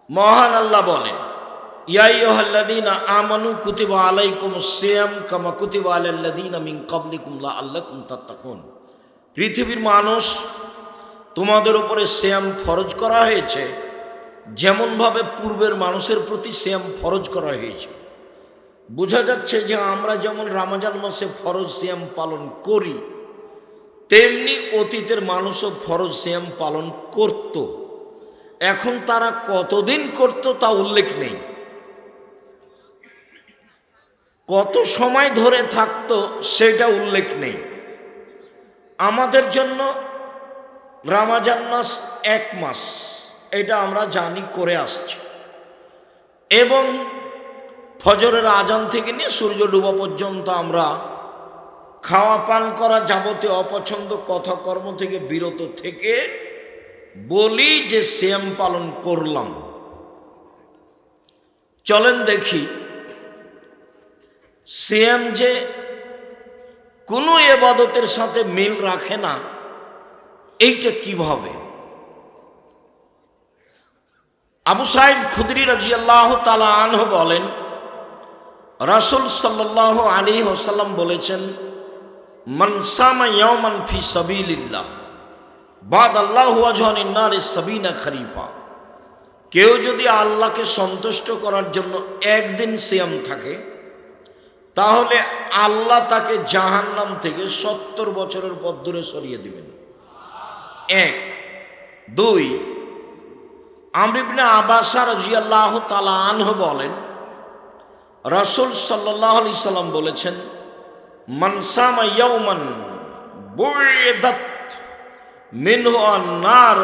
মহান আল্লাহ বলেন, ইয়া আইয়ুহাল্লাযীনা আমানু কুতিবা আলাইকুমুস সিয়াম কামা কুতিবা আলাল্লাযীনা মিন ক্বাবলিকুম লাআল্লাকুম তাত্তাকুন। পৃথিবীর মানুষ, তোমাদের উপরে সিয়াম ফরজ করা হয়েছে যেমনভাবে পূর্বের মানুষের প্রতি সিয়াম ফরজ করা হয়েছে। বোঝা যাচ্ছে যে আমরা যেমন রমজান মাসে ফরজ সিয়াম পালন করি, তেমনি অতীতের মানুষও ফরজ সিয়াম পালন করত। এখন তারা কতদিন করত তা উল্লেখ নেই, কত সময় ধরে থাকতো সেটা উল্লেখ নেই। আমাদের জন্য রমজান মাস 1 মাস, এটা আমরা জানি, করে আসছি, এবং ফজরের আজান থেকে নিয়ে সূর্য ডুবা পর্যন্ত আমরা খাওয়া পান করা যাবতীয় অপছন্দ কথা কর্ম থেকে বিরত থেকে বলি যে সিয়াম পালন করলাম। চলেন দেখি সিয়াম যে কোনো ইবাদতের সাথে মিল রাখে না, এইটা কিভাবে। আবু সাঈদ খুদরি রাদিয়াল্লাহু তাআলা আনহু বলেন, রাসূল সাল্লাল্লাহু আলাইহি ওয়াসাল্লাম বলেছেন, মান সামা ইয়াওমান ফি সাবিলিল্লাহ বাদাল্লাহু ওয়াজহানিন নারি সাবিনা খরিফা। কেউ যদি আল্লাহকে সন্তুষ্ট করার জন্য একদিন সিয়াম থাকে, তাহলে আল্লাহ তাকে জাহান্নাম থেকে 70 বছরের পথ দূরে সরিয়ে দিবেন। 1 2 আমর ইবনে আবাসা রাদিয়াল্লাহু তাআলা আনহু বলেন, রাসূল সাল্লাল্লাহু আলাইহি সাল্লাম বলেছেন, মান সামা ইয়াওমান বুইদাত মিনহু আন-নার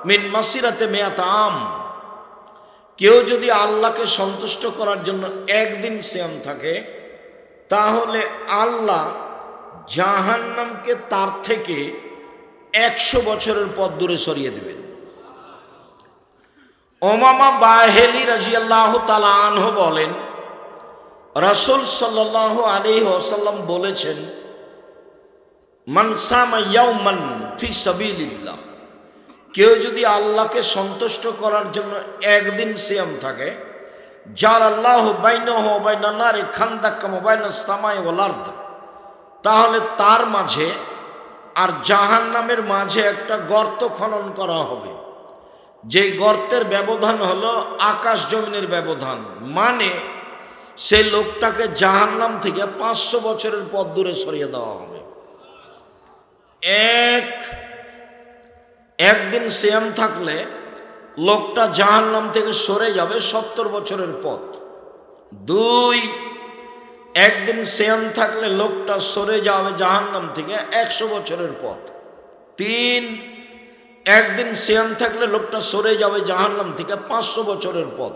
মিন মাসিরাতে মিয়াত আম। কেউ যদি আল্লাহকে সন্তুষ্ট করার জন্য একদিন সিয়াম থাকে, তাহলে আল্লাহ জাহান্নামকে তার থেকে 100 বছরের পথ দূরে সরিয়ে দিবেন। উমামা বাহিলি রাদিয়াল্লাহু তাআলা আনহু বলেন, রাসূল সাল্লাল্লাহু আলাইহি ওয়াসাল্লাম বলেছেন, মান সামা ইয়াওমান ফি সাবিলিল্লাহ। কেউ যদি আল্লাহকে সন্তুষ্ট করার জন্য একদিন সিয়াম থাকে, জালাল্লাহু বাইনাহু ওয়া বাইনান নারি খান্দাকাম ওয়া বাইনাস সামাই ওয়াল আরদ, তাহলে তার মাঝে আর জাহান্নামের মাঝে একটা গর্ত খনন করা হবে, যেই গর্তের ব্যবধান হলো আকাশ জমিনের ব্যবধান। মানে সেই লোকটাকে জাহান্নাম থেকে 500 বছরের পথ দূরে সরিয়ে দেওয়া হবে। একদিন সিয়াম থাকলে লোকটা জাহান্নাম থেকে সরে যাবে 70 বছরের পথ। 2 একদিন সিয়াম থাকলে লোকটা সরে যাবে জাহান্নাম থেকে 100 বছরের পথ। 3 একদিন সিয়াম থাকলে লোকটা সরে যাবে জাহান্নাম থেকে 500 বছরের পথ।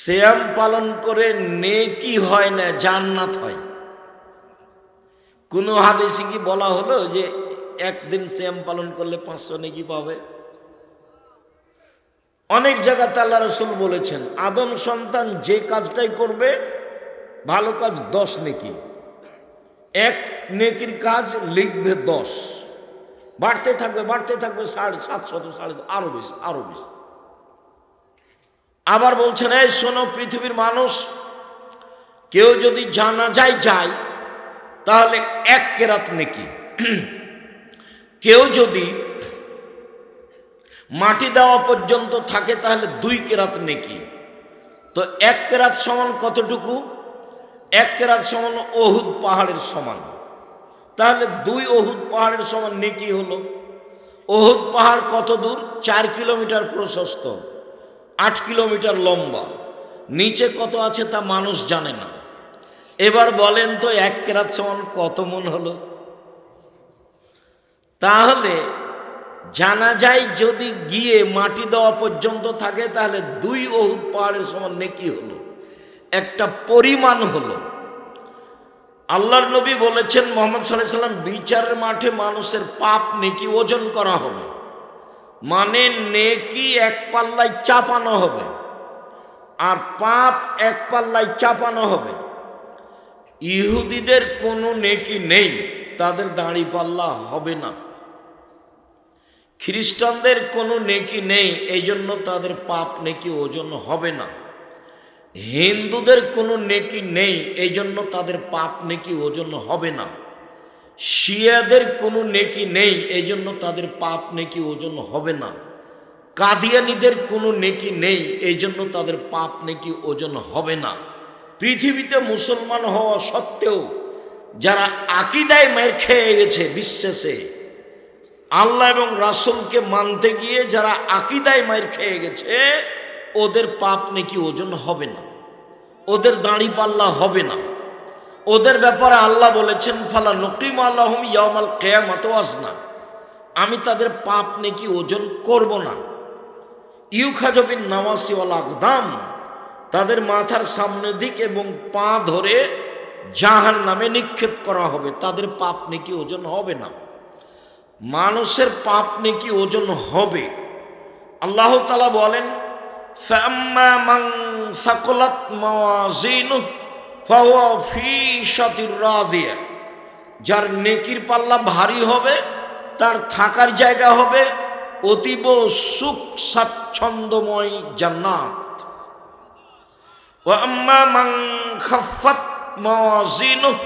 সিয়াম পালন করে নেকি হয় না, জান্নাত হয়। কোন হাদিসে কি বলা হলো যে একদিন সিয়াম পালন করলে 500 নেকি পাবে? অনেক জায়গাতে আল্লাহ রাসূল বলেছেন, আদম সন্তান যে কাজটাই করবে ভালো কাজ 10 নেকি, 1 নেকির কাজ লিখবে 10, বাড়তে থাকবে 700 আরো বেশি। আবার বলছেন, এই শোনো পৃথিবীর মানুষ, কেউ যদি জানাজায় যায় তাহলে 1 কেরাত নেকি, কেউ যদি মাটি দেওয়া পর্যন্ত থাকে তাহলে 2 কেরাত নেকি। তো 1 কেরাত সমান কতটুকু? 1 কেরাত সমান ওহুদ পাহাড়ের সমান। তাহলে 2 ওহুদ পাহাড়ের সমান নেকি হলো। ওহুদ পাহাড় কত দূর? 4 কিলোমিটার প্রশস্ত, 8 কিলোমিটার লম্বা। নিচে কত আছে তা মানুষ জানে না। এবার বলেন তো 1 কেরাত সমান কত মন হলো? তাহলে জানাজায় যদি গিয়ে মাটি দেওয়া পর্যন্ত থাকে তাহলে 2 ওহুদ পাহাড়ের সমান নেকি হলো, একটা পরিমাণ হলো। আল্লাহর নবী বলেছেন, মুহাম্মদ সাল্লাল্লাহু আলাইহি সাল্লাম, বিচারের মাঠে মানুষের পাপ নেকি ওজন করা হবে। মানে নেকি 1 পাল্লায় চাপানো হবে আর পাপ 1 পাল্লায় চাপানো হবে। ইহুদিদের কোনো নেকি নেই, তাদের দাঁড়ি পাল্লা হবে না। খ্রিস্টানদের কোনো নেকি নেই, এই জন্য তাদের পাপ নেকি ওজন হবে না। হিন্দুদের কোনো নেকি নেই, এই জন্য তাদের পাপ নেকি ওজন হবে না। শিয়াদের কোনো নেকি নেই, এই জন্য তাদের পাপ নেকি ওজন হবে না। কাদিয়ানীদের কোনো নেকি নেই, এই জন্য তাদের পাপ নেকি ওজন হবে না। পৃথিবীতে মুসলমান হওয়া সত্ত্বেও যারা আকীদায় মার খেয়ে গেছে, বিশ্বাসে আল্লাহ এবং রাসূলকে মানতে গিয়ে যারা আকীদায় মার খেয়ে গেছে, ওদের পাপ নেকি ওজন হবে না, ওদের দাড়ি পাল্লা হবে না। ওদের ব্যাপারে আল্লাহ বলেছেন, ফালা নকিম আল্লাহুম ইয়াউমাল কিয়ামাতি ওয়াজনা, আমি তাদের পাপ নেকি ওজন করব না। ইউখাযু বিন নাওয়াসি ওয়াল আকদাম, তাদের মাথার সামনের দিক এবং পা ধরে জাহান্নামে নিক্ষেপ করা হবে, তাদের পাপ নেকি ওজন হবে না। মানুষের পাপ নেকি ওজন হবে। আল্লাহ তাআলা বলেন, ফাম্মা মান সাকুলাত মাওয়াজিনুহু ফাহুয়া ফি শাতির রাদিয়া, যার নেকির পাল্লা ভারী হবে তার থাকার জায়গা হবে অতীব সুখ স্বাচ্ছন্দ্যময় জান্নাত। ওয়া আম্মা মান খাফফাত মাওয়াজিনুহু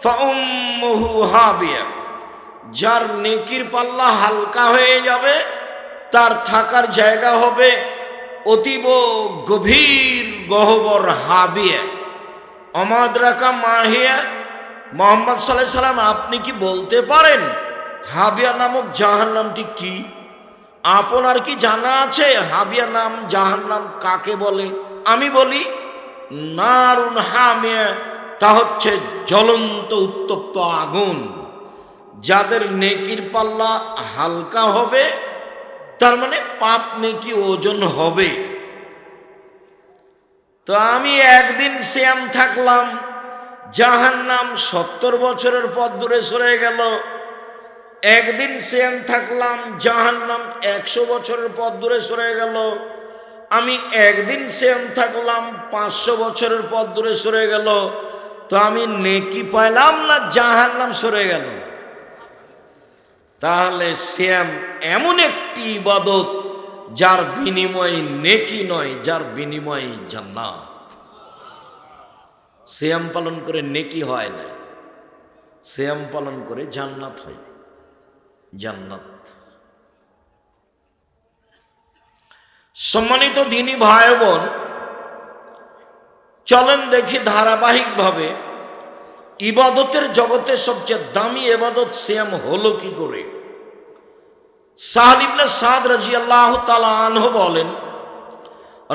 ফাউম্মুহু হাবিয়া, যার নেকির পাল্লা হালকা হয়ে যাবে তার থাকার জায়গা হবে অতীব গভীর গহ্বর হাবিয়া। অমাদ্রাকা মাহিয়া, মুহাম্মদ সাল্লাল্লাহু আলাইহি সাল্লাম আপনি কি বলতে পারেন হাবিয়া নামক জাহান্নামটি কি? আপনার কি জানা আছে হাবিয়া নাম জাহান্নাম কাকে বলে? আমি বলি নারুন হামিয়া, তা হচ্ছে জ্বলন্ত উত্তপ্ত আগুন। যাদের নেকির পাল্লা হালকা হবে তার মানে পাপ নেকি ওজন হবে। তো আমি একদিন সিয়াম থাকলাম, জাহান্নাম 70 বছরের পথ দূরে সরে গেল। একদিন সিয়াম থাকলাম, জাহান্নাম 100 বছরের পথ দূরে সরে গেল। আমি একদিন সিয়াম থাকলাম, 500 বছরের পথ দূরে সরে গেল। তো আমি নেকি পাইলাম না জাহান্নাম সরে গেল? তাহলে সিয়াম এমন একটি ইবাদত যার বিনিময় নেকি নয়, যার বিনিময় জান্নাত। সিয়াম পালন করে নেকি হয় না, সিয়াম পালন করে জান্নাত হয়, জান্নাত। সম্মানিত দ্বীনী ভাই বোন, চলেন দেখি ধারাবাহিকভাবে ইবাদতের জগতে সবচেয়ে দামি ইবাদত সিয়াম হলো কি করে। সাহল ইবনে সাদ রাদিয়াল্লাহু তাআলা আনহু বলেন,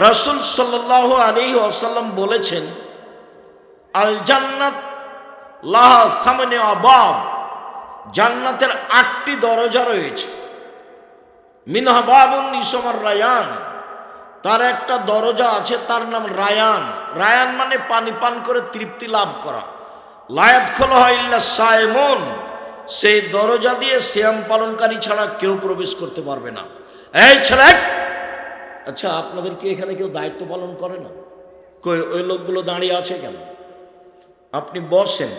রাসূল সাল্লাল্লাহু আলাইহি ওয়াসাল্লাম বলেছেন, আল জান্নাত লাহা সামনে আবাব, জান্নাতের 8টি দরজা রয়েছে। মিনহা বাবুন ইসমুর রায়ান, তার একটা দরজা আছে তার নাম রায়ান। রায়ান মানে পানি পান করে তৃপ্তি লাভ করা। লা ইয়াদখুলুহা ইল্লা সায়েমুন, সেই দরজা দিয়ে সিয়াম পালনকারী ছাড়া কেউ প্রবেশ করতে পারবে না। এই ছেলে, আচ্ছা আপনাদের কি এখানে কেউ দায়িত্ব পালন করে না? ওই লোকগুলো দাঁড়িয়ে আছে কেন? আপনি বসেন,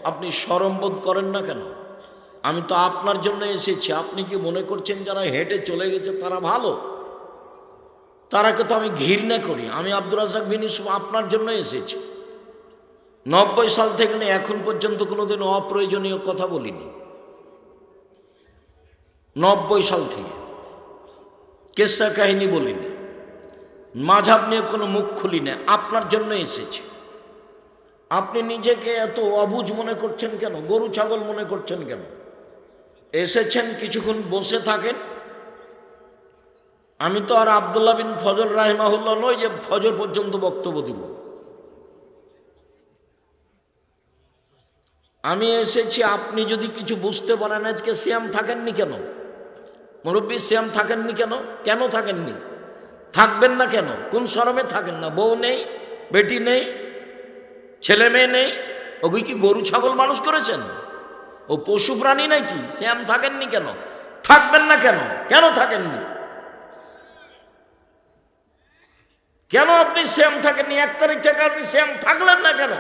আপনি শরম বোধ করেন না কেন? আমি তো আপনার জন্য এসেছি। আপনি কি মনে করছেন যারা হেঁটে চলে গেছে তারা ভালো? তারাকে তো আমি ঘৃণা করি। আমি আব্দুর রাজ্জাক বিন ইউসুফ আপনার জন্য এসেছি। 90 সাল থেকে এখন পর্যন্ত কোনোদিন অপ্রয়োজনীয় কথা বলিনি। 90 সাল থেকে কেসা কাহিনী বলিনি, মাঝহাব নিয়ে কোনো মুখ খুলি না। আপনার জন্য এসেছি। আপনি নিজেকে এত অবুঝ মনে করছেন কেন? গরু ছাগল মনে করছেন কেন? এসেছেন কিছুক্ষণ বসে থাকেন। আমি তো আর আব্দুল্লাহ বিন ফজল রাহিমাহুল্লাহ নই যে ফজর পর্যন্ত বক্তব্য দিব। আমি এসেছি, আপনি যদি কিছু বুঝতে পারেন। আজকে সিয়াম থাকেননি কেন? মুরব্বী সিয়াম থাকেননি কেন? কেন থাকেননি? থাকবেন না কেন? কোন শরমে থাকেন না? বউ নেই, বেটি নেই, ছেলে মেয়ে নেই? ওগুই কি গরু ছাগল মানুষ করেছেন? ও পশু প্রাণী নাকি? সিয়াম থাকেননি কেন? থাকবেন না কেন? কেন থাকেননি? কেন আপনি সিয়াম থাকেননি? 1 তারিখ থেকে আপনি সিয়াম থাকলেন না কেন?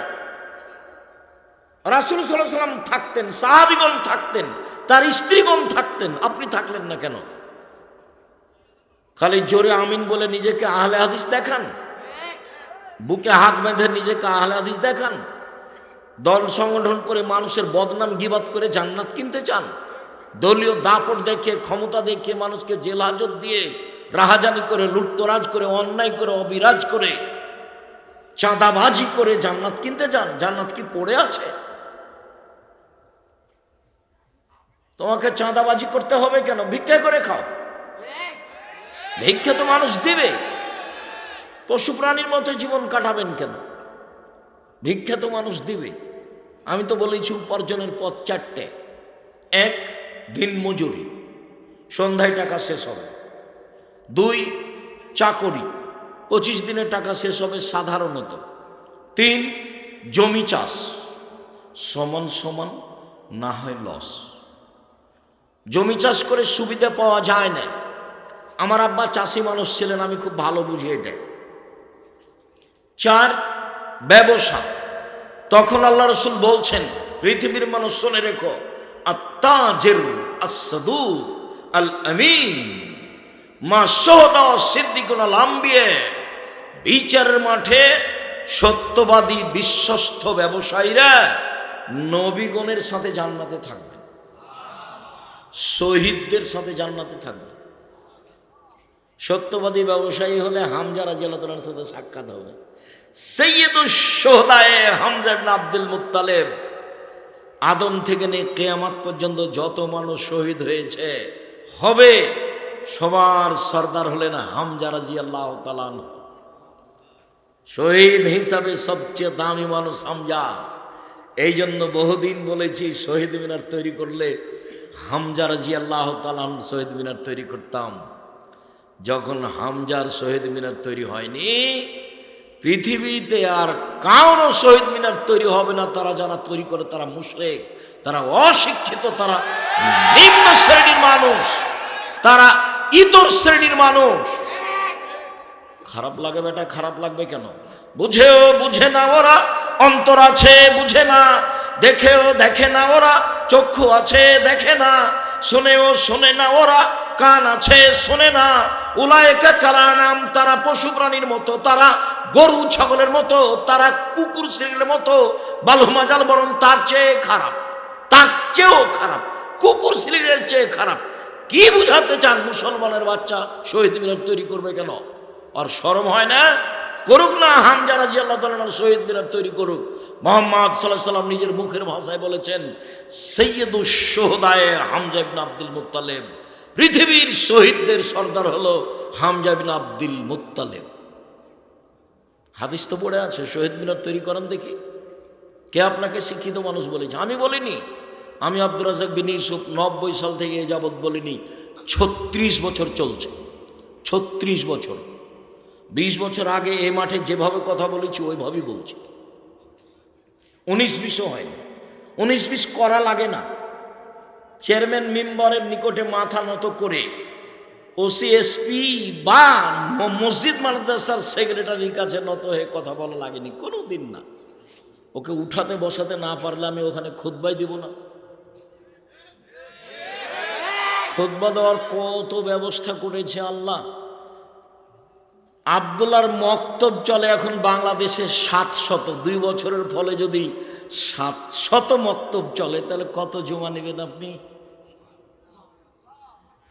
রাসূল সাল্লাল্লাহু আলাইহি ওয়াসাল্লাম থাকতেন, সাহাবীগণ থাকতেন, তার স্ত্রীগণ থাকতেন, আপনি থাকলেন না কেন? খালি জোরে আমিন বলে নিজেকে আহলে হাদিস দেখান, বুকে হাত বেঁধে নিজেকে আহলে হাদিস দেখান, দল সংগঠন করে মানুষের বদনাম গিবাত করে জান্নাত কিনতে চান, দলীয় দাপট দেখে ক্ষমতা দেখে মানুষকে জেল হাজত দিয়ে রাহাজানি করে লুটতরাজ করে অন্যায় করে অবিরাজ করে চাঁদাবাজি করে জান্নাত কিনতে চান? জান্নাত কি পড়ে আছে? তোমাকে চাঁদাবাজি করতে হবে কেন? ভিক্ষা করে খাও, ভিক্ষা তো মানুষ দিবে। পশু প্রাণীর মতো জীবন কাটাবেন কেন? ভিক্ষা তো মানুষ দিবে। আমি তো বলেছি উপার্জনের পথ চারটে। এক, দিন মজুরি, সন্ধ্যায় টাকা শেষ হবে। দুই, চাকরি, 25 দিনে টাকা শেষ হবে সাধারণত। তিন, জমি চাষ, সমান সমান না হয় লস। জমি চাষ করে সুবিধা পাওয়া যায় না। আমার আব্বা চাষি মানুষ ছিলেন, আমি খুব ভালো বুঝি এটা। চার, ব্যবসা। তখন আল্লাহ রসুল বলছেন, পৃথিবীর মানুষ শুনে রেখো, আত্তাজির আস-সাদুক আল আমিন মা শুহাদা সিদ্দিকুন আল আম্বিয়া। বিচারের মাঠে সত্যবাদী বিশ্বস্ত ব্যবসায়ীরা নবীগণের সাথে জান্নাতে থাকবে, শহীদদের সাথে জান্নাতে থাকবে। সত্যবাদী ব্যবসায়ী হলে হামজা রাদিয়াল্লাহু তাআলার সাথে সাক্ষাৎ হবে। সাইয়্যিদুশ শুহাদায়ে হামজা ইবনে আব্দুল মুত্তালিব। আদম থেকে নিয়ে কিয়ামত পর্যন্ত যত মানুষ শহীদ হয়েছে হবে, সবার সর্দার হলেন হামজা রাদিয়াল্লাহু তাআলা। শহীদ হিসাবে সবচেয়ে দামি মানুষ হামজা। এই জন্য বহুদিন বলেছি, শহীদ মিনার তৈরি করলে হামজা রাদিয়াল্লাহু তাআলা শহীদ মিনার তৈরি করতাম। যখন হামজার শহীদ মিনার তৈরি হয়নি, পৃথিবীতে আর কারো শহীদ মিনার তৈরি হবে না। তারা যারা তৈরি করে তারা মুশরিক, তারা অশিক্ষিত, তারা নিম্ন শ্রেণীর মানুষ, তারা ইতর শ্রেণীর মানুষ। খারাপ লাগে বেটা, খারাপ লাগবে কেন? বুঝেও বুঝে না ওরা, অন্তর আছে বুঝে না, দেখেও দেখে না ওরা, চক্ষু আছে দেখে না, শোনেও শোনে না ওরা, কান আছে শোনে না। উলায়েকা কালানাম, তারা পশু প্রাণীর মতো, তারা গরু ছাগলের মতো, তারা কুকুর শ্রেণীর মতো। বালুমাজাল বরং তার চেয়ে খারাপ, তার চেয়েও খারাপ, কুকুর শ্রেণীর চেয়ে খারাপ। কি বুঝাতে চান? মুসলমানের বাচ্চা শহীদ মিনার তৈরি করবে কেন? আর শরম হয় না? করুক না, হামজা রাদিয়াল্লাহু তাআলা শহীদ মিনার তৈরি করুক। মুহাম্মদ সাল্লাল্লাহু আলাইহি ওয়াসাল্লাম নিজের মুখের ভাষায় বলেছেন, সাইয়্যিদুশ শুহাদায়ে হামজা ইবনে আব্দুল মুত্তালিব। পৃথিবীর শহীদদের সর্দার হলো হামজা ইবনে আব্দুল মুত্তালিব। হাদিস তো পড়ে আছে, শহীদ মিনার তৈরি করেন দেখি। কে আপনাকে শিক্ষিত মানুষ বলেছে? আমি বলিনি। আমি আব্দুর রাজ্জাক বিন ইউসুফ 90 সাল থেকে এ যাবৎ বলিনি, 36 বছর চলছে। 36 বছর। 20 বছর আগে এ মাঠে যেভাবে কথা বলেছি ওইভাবেই বলছি। 19-20 হয়নি। 19-20 করা লাগে না। চেয়ারম্যান মিম্বরের নিকটে মাথা নত করে ওসিএসপি বা মসজিদ মাদ্রাসার সেক্রেটারির কাছে নত হয়ে কথা বলা লাগেনি, কোনো দিন না। ওকে উঠাতে বসাতে না পারলে আমি ওখানে খুতবাই দিব না? খুতবা দেওয়ার কত ব্যবস্থা করেছে আল্লাহ। আব্দুল্লাহর মক্তব চলে এখন বাংলাদেশে 700। 2 বছরের ফলে যদি 700 মক্তব চলে, তাহলে কত জমা নেবেন আপনি?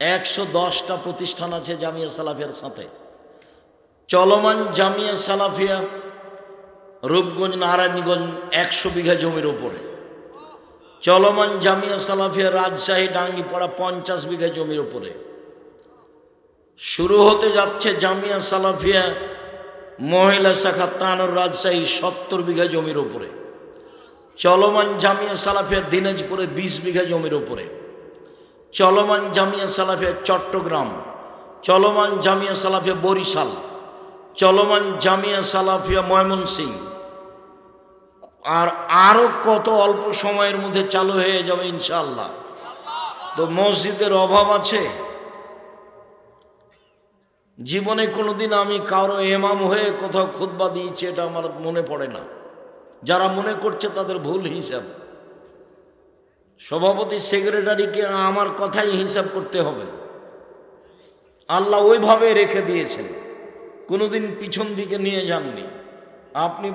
110টা প্রতিষ্ঠান আছে জামিয়া সালাফিয়ার সাথে। চলমান জামিয়া সালাফিয়া রূপগঞ্জ নারায়ণগঞ্জ 100 বিঘা জমির ওপরে। চলমান জামিয়া সালাফিয়া রাজশাহী ডাঙ্গিপাড়া 50 বিঘা জমির ওপরে। শুরু হতে যাচ্ছে জামিয়া সালাফিয়া মহিলা শাখা তানোর রাজশাহী 70 বিঘা জমির ওপরে। চলমান জামিয়া সালাফিয়া দিনাজপুরে 20 বিঘা জমির ওপরে। চলমান জামিয়া সালাফিয়া চট্টগ্রাম, চলমান জামিয়া সালাফিয়া বরিশাল, চলমান জামিয়া সালাফিয়া ময়মনসিংহ, আর আরো কত অল্প সময়ের মধ্যে চালু হয়ে যাবে ইনশাআল্লাহ। তো মসজিদের অভাব আছে? জীবনে কোনোদিন আমি কারো ইমাম হয়ে কোথাও খুতবা দিয়েছি এটা আমার মনে পড়ে না। যারা মনে করছে তাদের ভুল হিসাব। সভাপতি সেক্রেটারিকে আমার কথাই হিসাব করতে হবে। আল্লাহ ওইভাবে রেখে দিয়েছেন, কোনোদিন পিছন দিকে নিয়ে যাননি। আপনি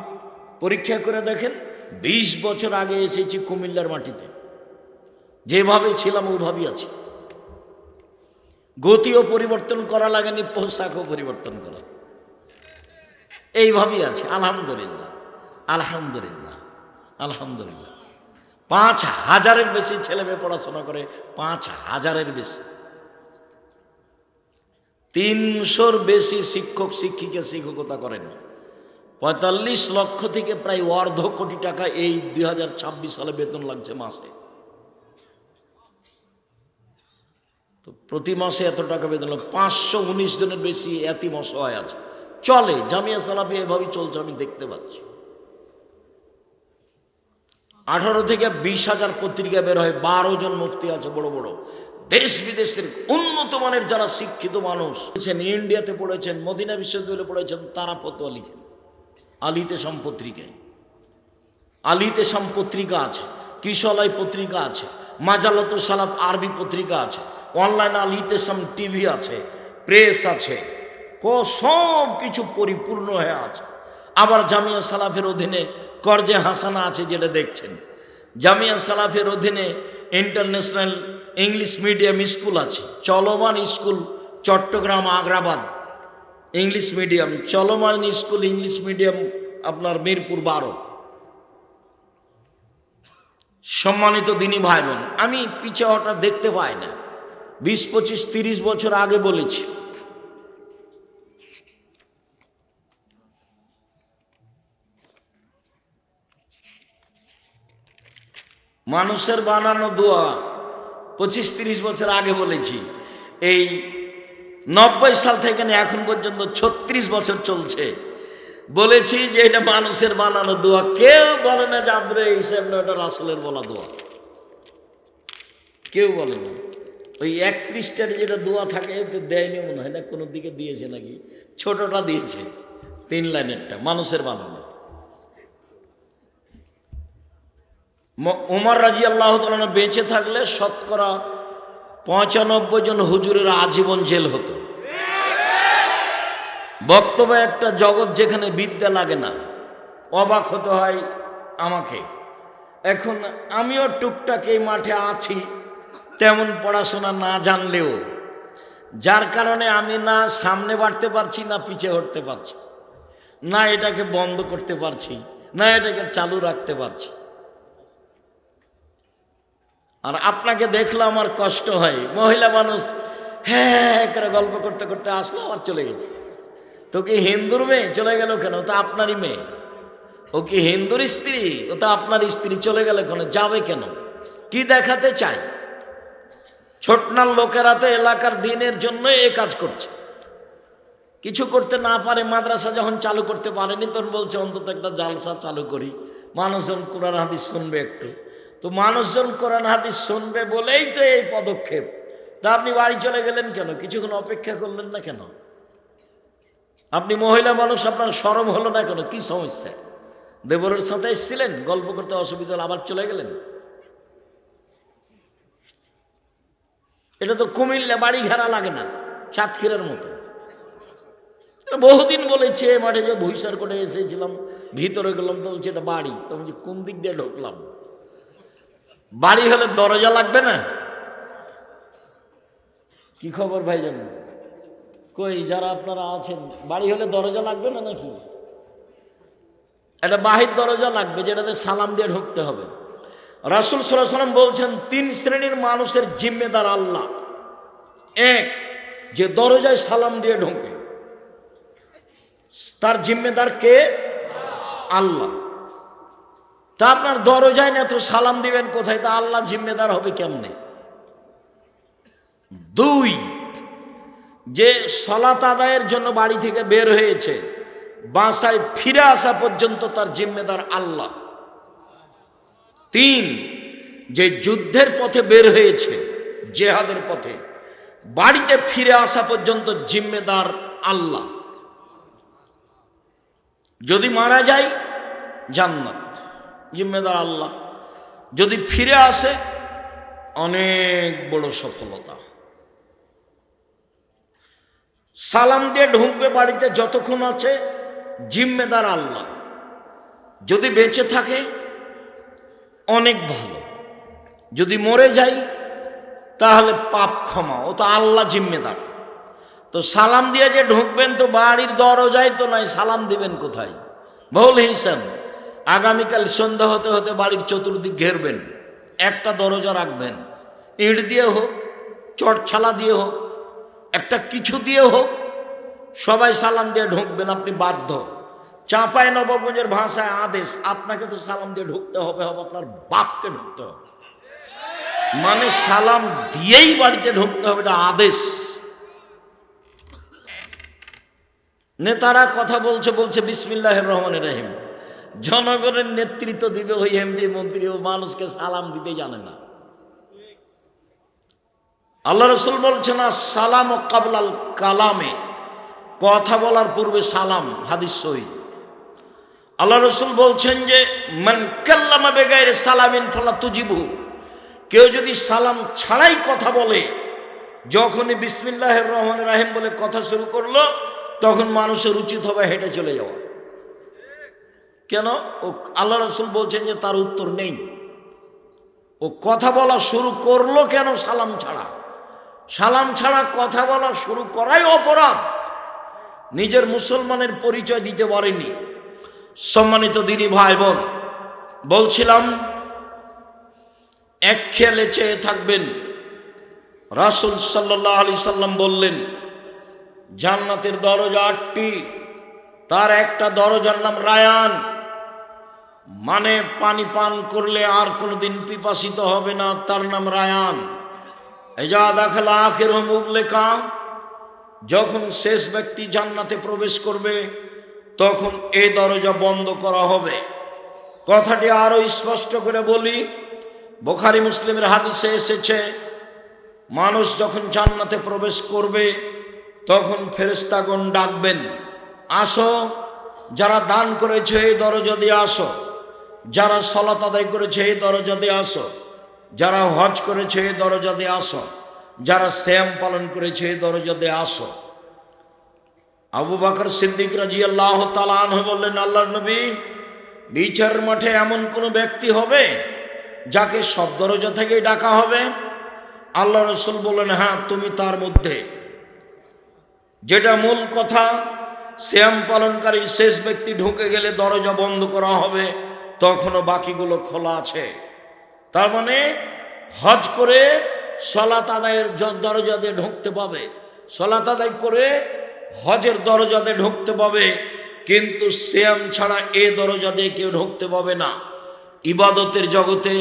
পরীক্ষা করে দেখেন, 20 বছর আগে এসেছি কুমিল্লার মাটিতে, যেভাবে ছিলাম ওইভাবেই আছি। গতিও পরিবর্তন করা লাগেনি, পোশাকও পরিবর্তন করা, এইভাবেই আছে। আলহামদুলিল্লাহ, আলহামদুলিল্লাহ, আলহামদুলিল্লাহ। 5,000-এর বেশি ছেলে মেয়ে পড়াশোনা করে, 5,000-এর বেশি। 300-র বেশি শিক্ষক শিক্ষিকা শিক্ষকতা করেন। 45 লক্ষ থেকে প্রায় 1.5 কোটি টাকা এই 2026 সালে বেতন লাগছে মাসে। তো প্রতি মাসে এত টাকা বেতন। 519 জনের বেশি এতিম অসহায় আছে। চলে, জামিয়া সালাফি এভাবেই চলছে, আমি দেখতে পাচ্ছি। 18 থেকে 20,000 পত্রিকা বের হয়, 12 জন মুফতি আছে বড় বড়। দেশ বিদেশের উন্নত মানের যারা শিক্ষিত মানুষ ইন্ডিয়াতে পড়েছেন, মদিনা বিশ্ববিদ্যালয়ে পড়েছেন, তারা ফতোয়া লিখেন আলিতে সাম পত্রিকায়। আলিতে সাম পত্রিকা আছে, কিশলাই পত্রিকা আছে, মাজালাত সালাফ আরবি পত্রিকা আছে, অনলাইন আলিতে সাম টিভি আছে, প্রেস আছে, সব কিছু পরিপূর্ণ হয়ে আছে। আবার জামিয়া সালাফের অধীনে করজে হাসানা আছে, যেটা দেখছেন। জামিয়া সালাফের অধীনে ইন্টারন্যাশনাল ইংলিশ মিডিয়াম স্কুল আছে, চলমান school Chittagong Agrabad English medium, চলমান স্কুল ইংলিশ মিডিয়াম আপনার মিরপুর 12। সম্মানিত দিনী ভাই বোন, আমি পিছে হঠাৎ দেখতে পাই না। 20, 25, 30 বছর আগে বলেছি, মানুষের বানানো দোয়া 25-30 বছর আগে বলেছি। এই 90 সাল থেকে এখন পর্যন্ত 36 বছর চলছে, বলেছি যে এটা মানুষের বানানো দোয়া। কেউ বলে না যে আব্দুল হিসেব না, এটা রাসূলের বলা দোয়া, কেউ বলে না। ওই 1 পৃষ্ঠার যেটা দোয়া থাকে এতে দেয়নি মনে হয় না, কোনো দিকে দিয়েছে নাকি, ছোটটা দিয়েছে 3 লাইনেরটা, মানুষের বানানো। উমর রাদিয়াল্লাহু তাআলা বেঁচে থাকলে শতকরা 95 জন হুজুরের আজীবন জেল হতো। বক্তব্য একটা জগৎ যেখানে বিদ্যা লাগে না, অবাক হতে হয় আমাকে। এখন আমিও টুকটাক এই মাঠে আছি, তেমন পড়াশোনা না জানলেও, যার কারণে আমি না সামনে বাড়তে পারছি, না পিছে হটতে পারছি, না এটাকে বন্ধ করতে পারছি, না এটাকে চালু রাখতে পারছি। আর আপনাকে দেখলে আমার কষ্ট হয়, মহিলা মানুষ হ্যাঁ করে গল্প করতে করতে আসলো, আর চলে গেছে। তো কি হিন্দুর মেয়ে চলে গেল কেন? ও তো আপনারই মেয়ে। ও কি হিন্দুর স্ত্রী? ও তো আপনার স্ত্রী। চলে গেল কেন? যাবে কেন? কি দেখাতে চায়? ছোটনার লোকেরা তো এলাকার দিনের জন্য এ কাজ করছে, কিছু করতে না পারে। মাদ্রাসা যখন চালু করতে পারেনি, তখন বলছে অন্তত একটা জালসা চালু করি, মানুষজন কোরআন হাদিস শুনবে একটু। তো মানুষজন কোরআন হাদিস শুনবে বলেই তো এই পদক্ষেপ। তা আপনি বাড়ি চলে গেলেন কেন? কিছুক্ষণ অপেক্ষা করলেন না কেন? আপনি মহিলা মানুষ, আপনার শরম হলো না কেন? কি সমস্যা? দেবরের সাথে এসেছিলেন, গল্প করতে অসুবিধা হলো, আবার চলে গেলেন। এটা তো কুমিল্লা বাড়ি ঘেরা লাগে না, সাতক্ষীরার মতো। বহুদিন বলেছে মাঠে যে ভুইসার করে এসেছিলাম, ভিতরে গেলাম তো বলছে এটা বাড়ি। তখন যে কোন দিক দিয়ে ঢুকলাম? বাড়ি হলে দরজা লাগবে না? কি খবর ভাইজান? কই যারা আপনারা আছেন, বাড়ি হলে দরজা লাগবে না নাকি? এটা বাহির দরজা লাগবে, যেটাতে সালাম দিয়ে ঢুকতে হবে। রাসূল সাল্লাল্লাহু আলাইহি ওয়াসাল্লাম বলছেন 3 শ্রেণীর মানুষের জিম্মেদার আল্লাহ। এক, যে দরজায় সালাম দিয়ে ঢোকে, তার জিম্মেদার কে? আল্লাহ। তা আপনার দরজায় না তো সালাম দিবেন কোথায়? তা আল্লাহ জিম্মেদার হবে কেমনে? 2, যে সালাত আদায়ের জন্য বাড়ি থেকে বের হয়েছে, বাসায় ফিরে আসা পর্যন্ত তার জিম্মেদার আল্লাহ। 3, যে যুদ্ধের পথে বের হয়েছে, জেহাদের পথে, বাড়িতে ফিরে আসা পর্যন্ত জিম্মেদার আল্লাহ। যদি মারা যায় জান্নাত, জিম্মেদার আল্লাহ। যদি ফিরে আসে অনেক বড় সফলতা। সালাম দিয়ে ঢুকবে বাড়িতে, যতক্ষণ আছে জিম্মেদার আল্লাহ। যদি বেঁচে থাকে অনেক ভালো, যদি মরে যাই তাহলে পাপ ক্ষমা, ও তো আল্লাহ জিম্মেদার। তো সালাম দিয়ে যে ঢুকবেন, তো বাড়ির দরজায় তো নাই, সালাম দিবেন কোথায়? ভুল হিসাব। আগামীকাল সন্ধ্যা হতে হতে বাড়ির চতুর্দিক ঘেরবেন, একটা দরজা রাখবেন, ইট দিয়ে হোক, চটছালা দিয়ে হোক, একটা কিছু দিয়ে হোক, সবাই সালাম দিয়ে ঢুকবেন। আপনি বাধ্য। চাঁপায় নবাবগঞ্জের ভাষায় আদেশ, আপনাকে তো সালাম দিয়ে ঢুকতে হবে, আপনার বাপকে ঢুকতে হবে। মানে সালাম দিয়েই বাড়িতে ঢুকতে হবে, এটা আদেশ। নেতারা কথা বলছে বিসমিল্লাহির রহমানির রহিম, জনগণের নেতৃত্ব দিবে ওই এমপি মন্ত্রী, ও মানুষকে সালাম দিতে জানে না। আল্লাহ রাসূল বলছেন না, সালাম ও কাবলাল কালামে, কথা বলার পূর্বে সালাম, হাদিস সহিহ। আল্লাহ রাসূল বলছেন যে মান কাল্লামা বেগাইরে সালামিন ফালা তুজিবু, কেউ যদি সালাম ছাড়াই কথা বলে, যখনই বিসমিল্লাহির রহমানির রহিম বলে কথা শুরু করলো, তখন মানুষের উচিত হবে হেঁটে চলে যাওয়া। কেন? ও আল্লাহ রাসূল বলছেন যে তার উত্তর নেই। ও কথা বলা শুরু করলো কেন? সালাম ছাড়া। সালাম ছাড়া কথা বলা শুরু করাই অপরাধ। নিজের মুসলমানের পরিচয় দিতে পারেনি। সম্মানিত দিনী ভাই বোন, বলছিলাম এক খেয়ালে চেয়ে থাকবেন। রাসূল সাল্লাল্লাহু আলাইহি সাল্লাম বললেন, জান্নাতের দরজা 8টি, তার একটা দরজার নাম রায়ান, মানে পানি পান করলে আর কোনোদিন পিপাসিত হবে না, তার নাম রায়ান। এজা দাখালা আখিরুহুম উগলিকা, যখন শেষ ব্যক্তি জান্নাতে প্রবেশ করবে তখন এই দরজা বন্ধ করা হবে। কথাটি আরো স্পষ্ট করে বলি, বুখারী মুসলিমের হাদিসে এসেছে, মানুষ যখন জান্নাতে প্রবেশ করবে তখন ফেরেশতাগণ ডাকবেন, আসো, যারা দান করেছে এই দরজা দিয়ে আসো, যারা সালাত আদায় করেছে এই দরজা দিয়ে আসো, যারা হজ করেছে এই দরজা দিয়ে আসো, যারা সিয়াম পালন করেছে এই দরজা দিয়ে আসো। আবু বকর সিদ্দিক রাদিয়াল্লাহু তাআলা আনহু বললেন, আল্লাহর নবী, বিচার মাঠে এমন কোন ব্যক্তি হবে যাকে সব দরজা থেকেই ডাকা হবে? আল্লাহ রাসূল বললেন, হ্যাঁ, তুমি তার মধ্যে। যেটা মূল কথা, সিয়াম পালনকারী শেষ ব্যক্তি ঢুকে গেলে দরজা বন্ধ করা হবে, তখনও বাকিগুলো খোলা আছে। তার মানে হজ করে সালাত আদায়ের দরজা দিয়ে ঢুকতে পাবে, সালাত আদায় করে হজের দরজা দিয়ে ঢুকতে পাবে, কিন্তু সিয়াম ছাড়া এ দরজা দিয়ে কেউ ঢুকতে পাবে না। ইবাদতের জগতে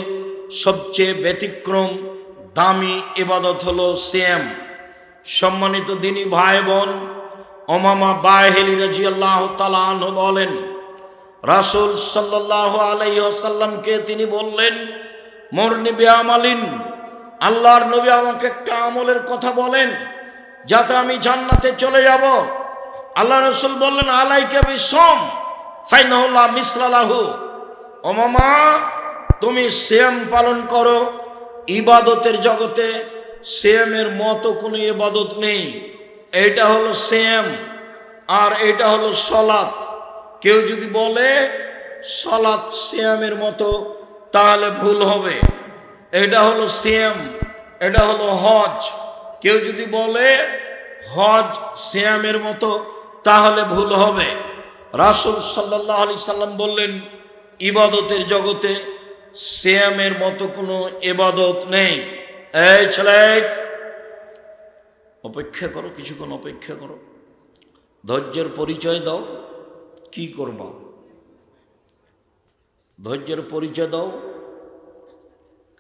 সবচেয়ে ব্যতিক্রম দামি ইবাদত হলো সিয়াম। সম্মানিত দিনী ভাই বোন, উমামা বাহিলী রাদিয়াল্লাহু তাআলা আনহু বলেন, রাসূল সাল্লাল্লাহু আলাইহি ওয়াসাল্লামকে তিনি বললেন, মুরনি বিআমালিন, আল্লাহর নবী আমাকে একটা আমলের কথা বলেন যাতে আমি জান্নাতে চলে যাব। আল্লাহ রাসূল বললেন, আলাইকা বিসম ফাইনাহু লা মিসলা লাহু, উমামা, তুমি সিয়াম পালন করো। ইবাদতের জগতে সিয়ামের মতো কোনো ইবাদত নেই। এইটা হলো সিয়াম আর এটা হলো সালাত। কেউ যদি বলে সালাত সিয়ামের মতো তাহলে ভুল হবে। এটা হলো সিয়াম, এটা হলো হজ। কেউ যদি বলে হজ সিয়ামের মতো তাহলে ভুল হবে। রাসূল সাল্লাল্লাহু আলাইহি সাল্লাম বললেন, ইবাদতের জগতে সিয়ামের মতো কোনো ইবাদত নেই। এই ছেলে, অপেক্ষা করো, কিছুক্ষণ অপেক্ষা করো, ধৈর্যের পরিচয় দাও। কি করবা? ধৈর্যের পরিচয় দাও,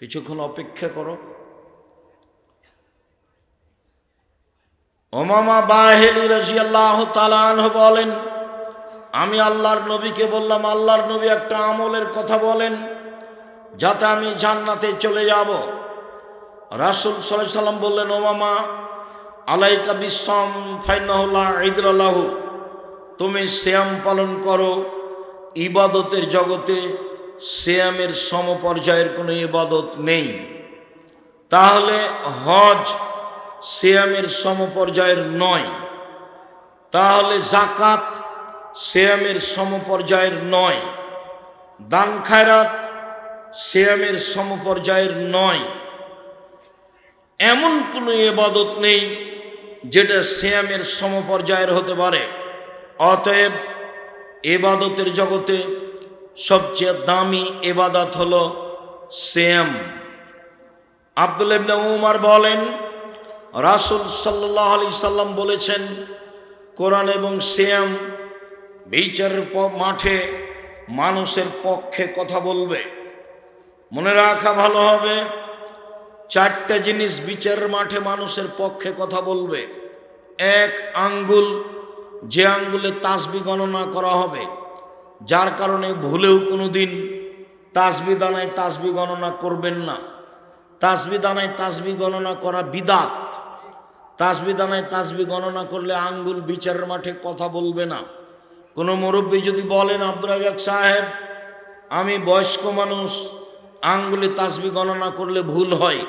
কিছুক্ষণ অপেক্ষা করো। উমামা বাহিলী রাদিয়াল্লাহু তাআলা আনহু বলেন, আমি আল্লাহর নবীকে বললাম, আল্লাহর নবী একটা আমলের কথা বলেন যাতে আমি জান্নাতে চলে যাব। রাসূল সাল্লাল্লাহু আলাইহি সাল্লাম বললেন, উমামা, আলাইকা বিসম ফাইনাহু লা ইদরা লাহু, তুমি সিয়াম পালন করো। ইবাদতের জগতে সিয়ামের সমপর্যায়ের কোনো ইবাদত নেই। তাহলে হজ সিয়ামের সমপর্যায়ের নয়। তাহলে যাকাত সিয়ামের সমপর্যায়ের নয়, দান খায়রাত সিয়ামের সমপর্যায়ের নয়। এমন কোনো ইবাদত নেই যেটা সিয়ামের সমপর্যায়ের হতে পারে। অতএব ইবাদতের জগতে সবচেয়ে দামি ইবাদত হলো সিয়াম। আব্দুল্লাহ ইবনে উমর বলেন, রাসূল সাল্লাল্লাহু আলাইহি সাল্লাম বলেছেন, কোরআন এবং সিয়াম বিচারের মাঠে মানুষের পক্ষে কথা বলবে। মনে রাখা ভালো হবে, চারটা জিনিস বিচারের মাঠে মানুষের পক্ষে কথা বলবে। এক, আঙ্গুল, যে আঙ্গুলে তাসবিহ গণনা করা হবে, যার কারণে ভুলেও কোনো দিন তাসবিহ দানায় তাসবিহ গণনা করবেন না। তাসবিহ দানায় তাসবিহ গণনা করা বিদআত। তাসবিহ দানায় তাসবিহ গণনা করলে আঙ্গুল বিচারের মাঠে কথা বলবে না। কোনো মুরব্বী যদি বলেন, আব্দুর রাজ্জাক সাহেব আমি বয়স্ক মানুষ, আঙ্গুলে তাসবিহ গণনা করলে ভুল হয়,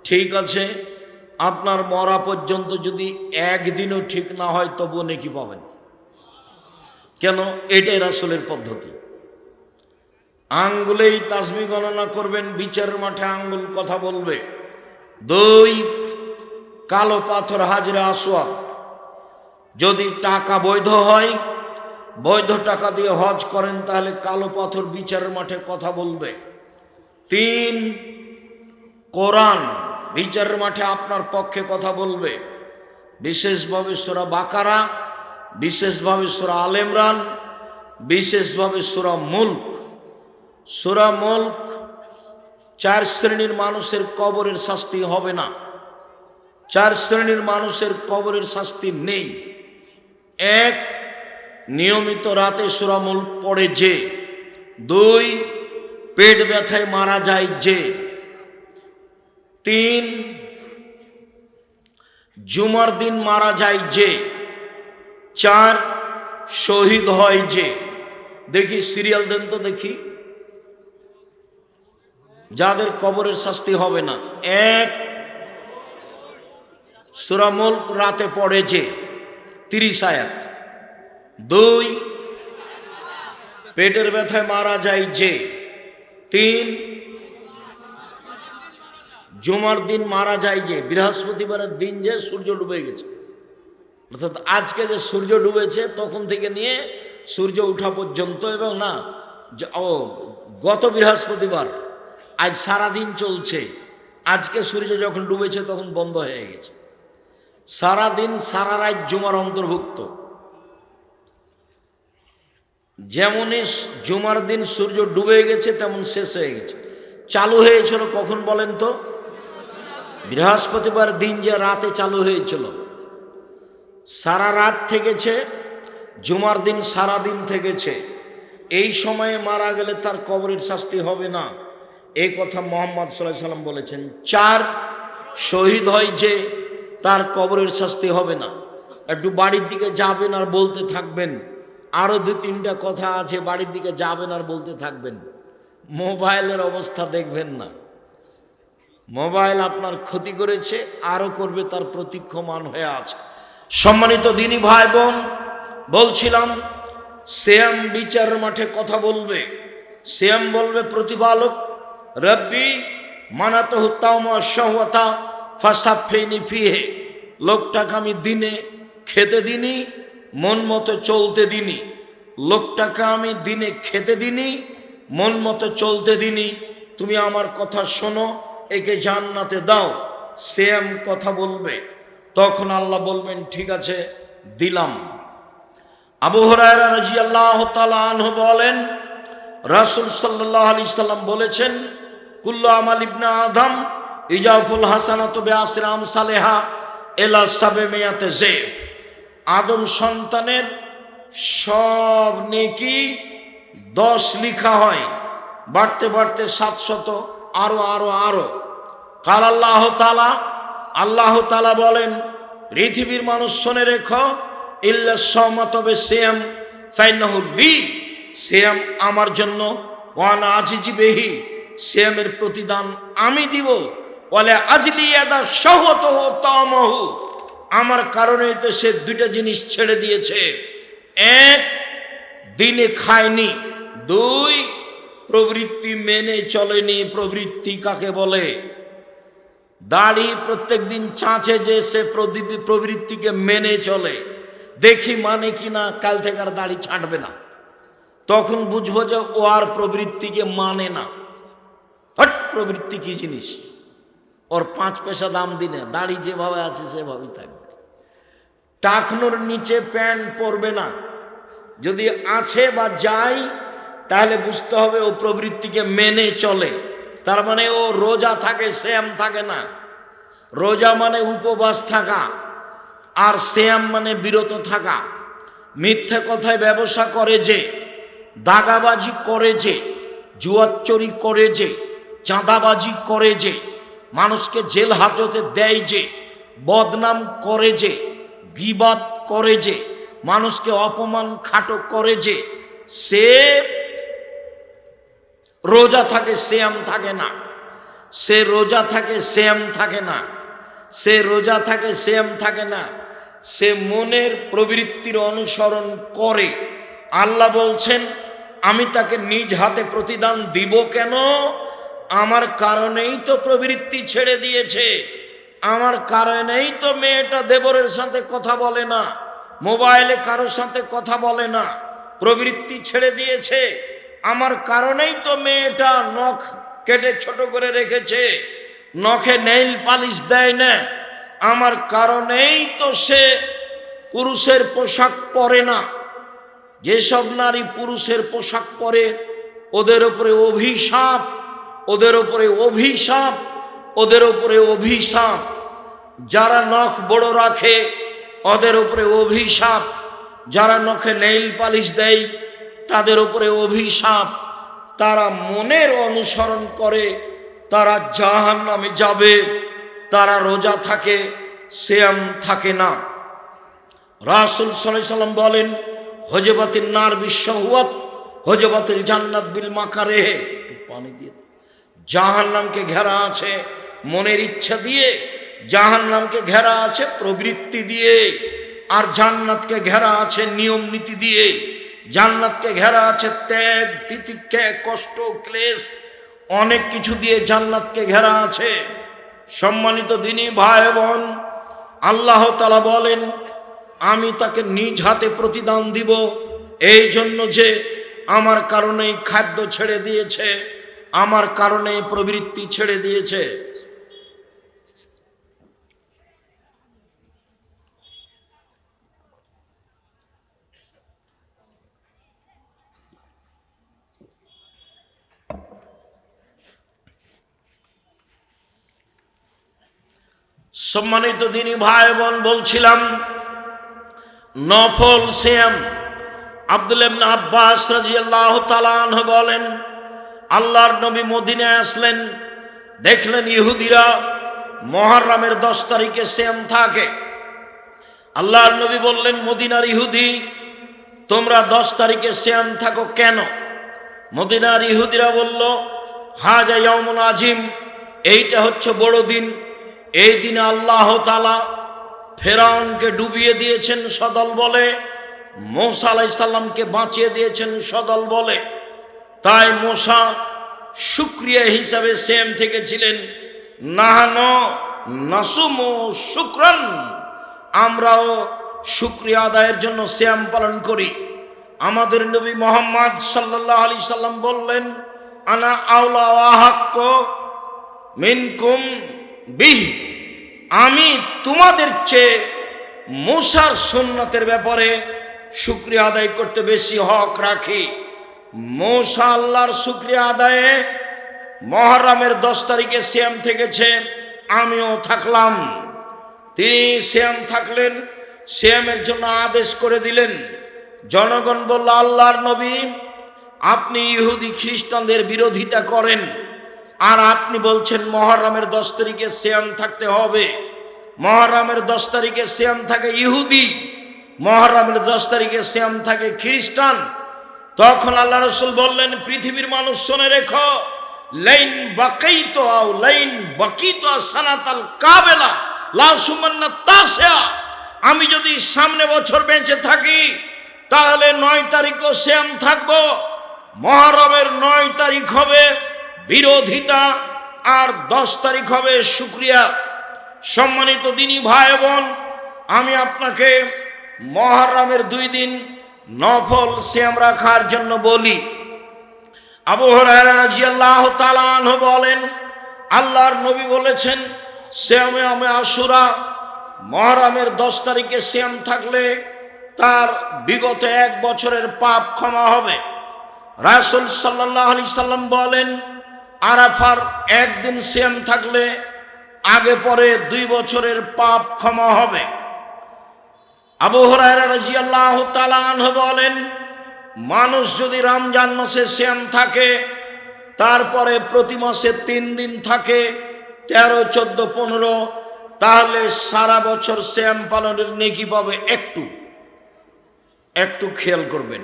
ঠিক আছে, আপনার মরা পর্যন্ত যদি একদিনও ঠিক না হয় তবুও নেকি পাবেন। কেন? এটাই রাসূলের পদ্ধতি। আঙ্গুলেই তাসবিহ গণনা করবেন, বিচারের মাঠে আঙ্গুল কথা বলবে। দুই, কালো পাথর হাজরে আসওয়াদ, যদি টাকা বৈধ হয়, বৈধ টাকা দিয়ে হজ করেন, তাহলে কালো পাথর বিচারের মাঠে কথা বলবে। তিন, কোরআন বিচারের মাঠে আপনার পক্ষে কথা বলবে, বিশেষভাবে সূরা বাকারা, বিশেষভাবে সূরা আলে ইমরান, বিশেষভাবে সূরা মুলক। সূরা মুলক, চার শ্রেণীর মানুষের কবরের শাস্তি হবে না। চার শ্রেণীর মানুষের কবরের শাস্তি নেই। এক, নিয়মিত রাতে সূরা মুলক পড়ে যে। দুই, পেট ব্যথায় মারা যায় যে। তিন, জুমার দিন মারা যায় যে। চার, শহীদ হয় যে। দেখি সিরিয়াল দেন তো দেখি, যাদের কবরের শাস্তি হবে না। এক, সূরা মুলক রাতে পড়ে যে 30 আয়াত। দুই, পেটের ব্যথায় মারা যায় যে। তিন, জুমার দিন মারা যায় যে, বৃহস্পতিবারের দিন যে সূর্য ডুবে গেছে, অর্থাৎ আজকে যে সূর্য ডুবেছে তখন থেকে নিয়ে সূর্য ওঠা পর্যন্ত, এবং না গত বৃহস্পতিবার, আজ সারাদিন চলছে, আজকে সূর্য যখন ডুবেছে তখন বন্ধ হয়ে গেছে। সারাদিন সারা রাত জুমার অন্তর্ভুক্ত। যেমনই জুমার দিন সূর্য ডুবে গেছে তেমন শেষ হয়ে গেছে। চালু হয়েছিল কখন বলেন তো? বৃহস্পতিবার দিন যে রাতে চালু হয়েছিল, সারা রাত থেকেছে, জুমার দিন সারা দিন থেকেছে। এই সময়ে মারা গেলে তার কবরের শাস্তি হবে না, এই কথা মুহাম্মদ সাল্লাল্লাহু আলাইহি সাল্লাম বলেছেন। চার, শহীদ হয় যে, তার কবরের শাস্তি হবে না। একটু বাড়ির দিকে যাবেন আর বলতে থাকবেন, আরো 2-3টা কথা আছে, বাড়ির দিকে যাবেন আর বলতে থাকবেন। মোবাইলের অবস্থা দেখবেন না, মোবাইল আপনার ক্ষতি করেছে, আরো করবে, তার প্রতীক্ষমান হয়ে আছে। সম্মানিত দিনী ভাই বোন, বলছিলাম সিয়াম বিচারের মাঠে কথা বলবে। সিয়াম বলবে প্রতিপালক, রব্বি মানাতহু তাওমা শাহওয়াতা ফাসাফিনি ফিহে, লোকটাকে আমি দিনে খেতে দিনি, মন মতো চলতে দিনি। লোকটাকে আমি দিনে খেতে দিনি, মন মতো চলতে দিনি। তুমি আমার কথা শোনো, একে জান্নাতে দাও। সিয়াম কথা বলবে, তখন আল্লাহ বলবেন ঠিক আছে দিলাম। আবু হুরায়রা রাদিয়াল্লাহু তাআলা আনহু বলেন, রাসূল সাল্লাল্লাহু আলাইহি সাল্লাম বলেছেন, কুল্লু আমাল ইবনে আদম ইজাফুল হাসানাতু বিআশরি আমসালিহা ইলা 700 যায়ফ। আদম সন্তানের সব নেকি 10 লেখা হয়, বাড়তে বাড়তে 700, আরো আরো আরো। কাল আল্লাহ তাআলা, আল্লাহ তাআলা বলেন, পৃথিবীর মানুষ শুনে রেখো, ইল্লা সাওমা, তবে সিয়াম, ফাইন্নাহু লি, সিয়াম আমার জন্য, ওয়ানা আজিজি বিহি, সিয়ামের প্রতিদান আমি দিব। ওয়ালা আজলি ইয়াদা শাহওয়াতুহু তামাহু, আমার কারণেই তো সে দুইটা জিনিস ছেড়ে দিয়েছে। এক, দিনে খায়নি। দুই, প্রবৃত্তি মেনে চলেনি। প্রবৃত্তি কাকে বলে? দাড়ি প্রত্যেক দিন চাঁচে যে সে প্রবৃত্তিকে মেনে চলে, দেখি মানে কিনা কাল থেকে আর দাড়ি ছাঁটবে না, তখন বুঝবো যে ও আর প্রবৃত্তিকে মানে না। হট, প্রবৃত্তি কি জিনিস? ওর 5 পয়সা দাম দিনে দাড়ি যেভাবে আছে সেভাবেই থাকবে। টাকনোর নিচে প্যান্ট পরবে না। যদি আছে বা যায় তাহলে বুঝতে হবে ও প্রবৃত্তিকে মেনে চলে। তার মানে ও রোজা থাকে, শ্যাম থাকে না। রোজা মানে উপবাস থাকা, আর শ্যাম মানে বিরত থাকা। মিথ্যে কথায় ব্যবসা করে যে, দাগাবাজি করে যে, জুয়াচুরি করে যে, চাঁদাবাজি করে যে, মানুষকে জেল হাজতে দেয় যে, বদনাম করে যে, গীবত করে যে, মানুষকে অপমান খাটো করে যে, সে রোজা থাকে, শ্যাম থাকে না। সে রোজা থাকে, শ্যাম থাকে না। সে রোজা থাকে, শ্যাম থাকে না। সে মনের প্রবৃত্তির অনুসরণ করে। আল্লাহ বলছেন আমি তাকে নিজ হাতে প্রতিদান দিব। কেন? আমার কারণেই তো প্রবৃত্তি ছেড়ে দিয়েছে। আমার কারণেই তো মেয়েটা দেবরের সাথে কথা বলে না, মোবাইলে কারোর সাথে কথা বলে না, প্রবৃত্তি ছেড়ে দিয়েছে। আমার কারণেই তো মেয়েটা নখ কেটে ছোট করে রেখেছে, নখে নেইল পালিশ দেয় না। আমার কারণেই তো সে পুরুষের পোশাক পরে না। যেসব নারী পুরুষের পোশাক পরে ওদের উপরে অভিশাপ, ওদের উপরে অভিশাপ, ওদের উপরে অভিশাপ। যারা নখ বড় রাখে ওদের উপরে অভিশাপ। যারা নখে নেইল পালিশ দেয় তাদের উপরে অভিশাপ। তারা মনের অনুসরণ করে, তারা জাহান্নামে যাবে। তারা রোজা থাকে, শ্যাম থাকে না। রাসূল সাল্লাল্লাহু আলাইহি সাল্লাম বলেন হজবাতিন নার বিশ্বহুয়াত হজবাতিল জান্নাত বিল মাকারিহ। একটু পানি দিয়ে। জাহান্নামকে ঘেরা আছে মনের ইচ্ছা দিয়ে, জাহান্নামকে ঘেরা আছে প্রবৃত্তি দিয়ে, আর জান্নাতকে ঘেরা আছে নিয়ম নীতি দিয়ে। জান্নাতকে ঘেরা আছে ত্যাগ, তিতিক্ষা, কষ্ট, ক্লেশ, অনেক কিছু দিয়ে জান্নাতকে ঘেরা আছে। সম্মানিত দিনী ভাই বোন, আল্লাহ তাআলা বলেন আমি তাকে নিজ হাতে প্রতিদান দিব, এই জন্য যে আমার কারণেই খাদ্য ছেড়ে দিয়েছে, আমার কারণে প্রবৃত্তি ছেড়ে দিয়েছে। সম্মানিত দিনী ভাই বোন, বলছিলাম নফল সিয়াম। আব্দুল্লাহ ইবনে আব্বাস রাদিয়াল্লাহু তাআলা আনহু বলেন আল্লাহর নবী মদিনায় আসলেন, দেখলেন ইহুদিরা মুহররমের 10 তারিখে সিয়াম থাকে। আল্লাহর নবী বললেন মদিনার ইহুদি তোমরা 10 তারিখে সিয়াম থাকো কেন? মদিনার ইহুদিরা বলল হাজা ইয়াউমুন আজিম, এইটা হচ্ছে বড় দিন। এই দিনে আল্লাহ তাআলা ফেরাউনকে ডুবিয়ে দিয়েছেন সদল বলে, মূসা আলাইহিস সালামকে বাঁচিয়ে দিয়েছেন সদল বলে। তাই মূসা শুকরিয়া হিসাবে সিয়াম থেকেছিলেন। নাহানো নাসুমু শুকরান, আমরাও শুকরিয়া আদায়ের জন্য সিয়াম পালন করি। আমাদের নবী মুহাম্মদ সাল্লাল্লাহু আলাইহি সাল্লাম বললেন আনা আওলা ওয়া হাক্ক মিনকুম বিহি, আমি তোমাদের চেয়ে মূসার সুন্নতের ব্যাপারে শুকরিয়া আদায় করতে বেশি হক রাখি। মূসা আল্লাহর শুকরিয়া আদায়ে মুহররমের 10 তারিখে সিয়াম থেকেছে, আমিও থাকলাম। তিনি সিয়াম থাকলেন, সিয়ামের জন্য আদেশ করে দিলেন। জনগণ বলল আল্লাহর নবী আপনি ইহুদি খ্রিস্টানদের বিরোধিতা করেন, আর আপনি বলছেন মুহররমের 10 তারিখে সিয়াম থাকতে হবে। মুহররমের 10 তারিখে সিয়াম থাকে ইহুদি, মুহররমের 10 তারিখে সিয়াম থাকে খ্রিস্টান। তখন আল্লাহ রাসূল বললেন পৃথিবীর মানুষ শুনে রেখো, লাইন বাকাইতু আও লাইন বাকিতু সানাতাল কাবেলা লা সুমান্না তাসিয়া, আমি যদি সামনে বছর বেঁচে থাকি তাহলে 9 তারিখও সিয়াম থাকবো। মুহররমের 9 তারিখ হবে বিরোধিতা, আর 10 তারিখ হবে শুকরিয়া। সম্মানিত দিনী ভাই বোন, আমি আপনাকে মুহররমের 2 দিন নফল সিয়াম রাখার জন্য বলি। আবু হুরায়রা রাদিয়াল্লাহু তাআলা আনহু বলেন, আল্লাহর নবী বলেছেন, সিয়ামে আশুরা মুহররমের 10 তারিখে সিয়াম থাকলে তার বিগত 1 বছরের পাপ ক্ষমা হবে। রাসূল সাল্লাল্লাহু আলাইহি সাল্লাম বলেন, আরাফার 1 দিন সিয়াম থাকলে আগে পরে 2 বছরের পাপ ক্ষমা হবে। আবু হুরায়রা রাদিয়াল্লাহু তাআলা আনহু বলেন, মানুষ যদি রমজান মাসে সিয়াম থাকে, তারপরে প্রতি মাসে 3 দিন থাকে, 13, 14, 15, তাহলে সারা বছর সিয়াম পালনের নেকি পাবে। একটু খেয়াল করবেন,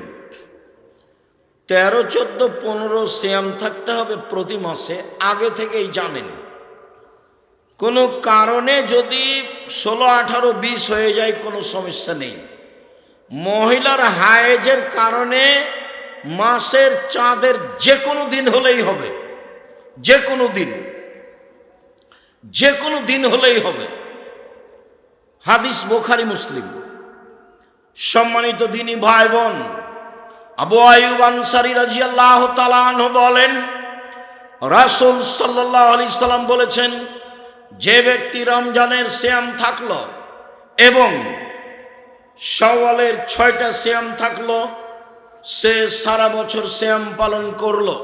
13, 14, 15 সিয়াম থাকতে হবে প্রতি মাসে, আগে থেকেই জানেন। কোনো কারণে যদি 16, 18, 20 হয়ে যায় কোনো সমস্যা নেই। মহিলার হায়েজের কারণে মাসের চাঁদের যে কোনো দিন হলেই হবে, যে কোনো দিন হলেই হবে। হাদিস বুখারী মুসলিম। সম্মানিত দিনী ভাই বোন, আবু আইয়ুব আনসারী রাদিয়াল্লাহু তাআলা আনহু বলেন, রাসূল সাল্লাল্লাহু আলাইহি সাল্লাম বলেছেন, যে ব্যক্তি রমজানের সিয়াম থাকলো এবং শাওয়ালের 6টা সিয়াম থাকলো, সে সারা বছর সিয়াম পালন করলো।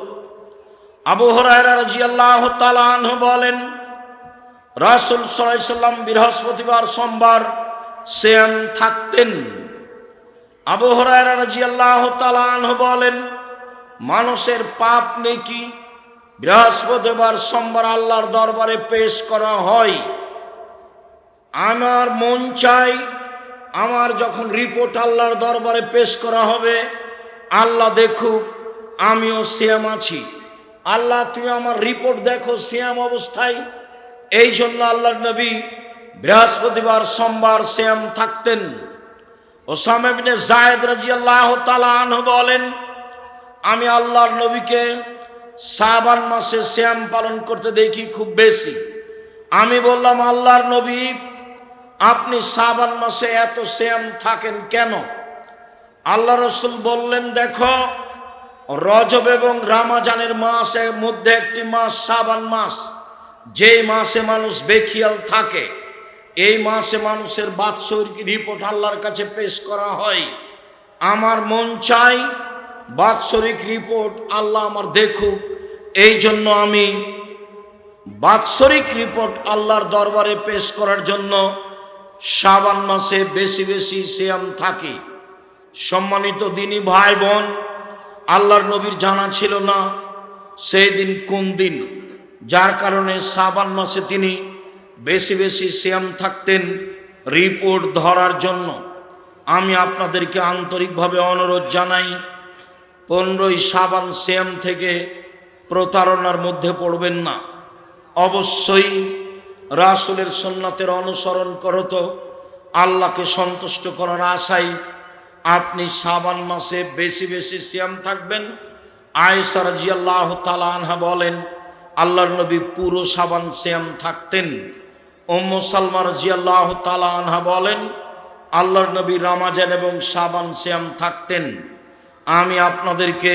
আবু হুরায়রা রাদিয়াল্লাহু তাআলা আনহু বলেন, রাসূল সাল্লাল্লাহু আলাইহি সাল্লাম বৃহস্পতিবার, সোমবার সিয়াম থাকতেন। আবু হুরায়রা রাদিয়াল্লাহু তাআলা আনহু বলেন, মানুষের পাপ নেকি বৃহস্পতিবার, সোমবার আল্লাহর দরবারে পেশ করা হয়। আমার মন চাই, আমার যখন রিপোর্ট আল্লাহর দরবারে পেশ করা হবে, আল্লাহ দেখুক আমিও সিয়াম আছি। আল্লাহ তুমি আমার রিপোর্ট দেখো সিয়াম অবস্থায়। এই জন্য আল্লাহর নবী বৃহস্পতিবার, সোমবার সিয়াম থাকতেন। ওসামা ইবনে যায়েদ রাদিয়াল্লাহু তাআলা আনহু বলেন, আমি আল্লাহর নবীকে শাবান মাসে সিয়াম পালন করতে দেখি খুব বেশি। আমি বললাম, আল্লাহর নবী, আপনি শাবান মাসে এত সিয়াম থাকেন কেন? আল্লাহ রাসূল বললেন, দেখো, রজব এবং রমজানের মাসের মধ্যে একটি মাস শাবান মাস, যেই মাসে মানুষ বেখিয়াল থাকে। এই মাসে মানুষের বাৎসরিক রিপোর্ট আল্লাহর কাছে পেশ করা হয়। আমার মন চাই বাৎসরিক রিপোর্ট আল্লাহ আমার দেখুক। এই জন্য আমি বাৎসরিক রিপোর্ট আল্লাহর দরবারে পেশ করার জন্য শাবান মাসে বেশি বেশি সিয়াম থাকি। সম্মানিত দিনী ভাই বোন, আল্লাহর নবীর জানা ছিল না সেই দিন কোন দিন, যার কারণে শাবান মাসে তিনি বেশি বেশি সিয়াম থাকতেন রিপোর্ট ধরার জন্য। আমি আপনাদেরকে আন্তরিকভাবে অনুরোধ জানাই, 15ই শাবান সিয়াম থেকে প্রতারণার মধ্যে পড়বেন না। অবশ্যই রাসূলের সুন্নাতের অনুসরণ করত আল্লাহকে সন্তুষ্ট করার আশায় আপনি শাবান মাসে বেশি বেশি সিয়াম থাকবেন। আয়েশা রাদিয়াল্লাহু তাআলা আনহা বলেন, আল্লাহর নবী পুরো শাবান সিয়াম থাকতেন। উম্মু সালমা রাদিয়াল্লাহু তাআলা আনহা বলেন, আল্লাহর নবী রমজান এবং শাবান সিয়াম থাকতেন। আমি আপনাদেরকে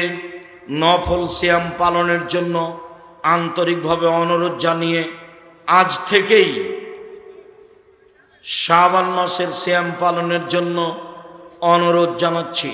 নফল সিয়াম পালনের জন্য আন্তরিকভাবে অনুরোধ জানিয়ে আজ থেকেই শাবান মাসের সিয়াম পালনের জন্য অনুরোধ জানাচ্ছি।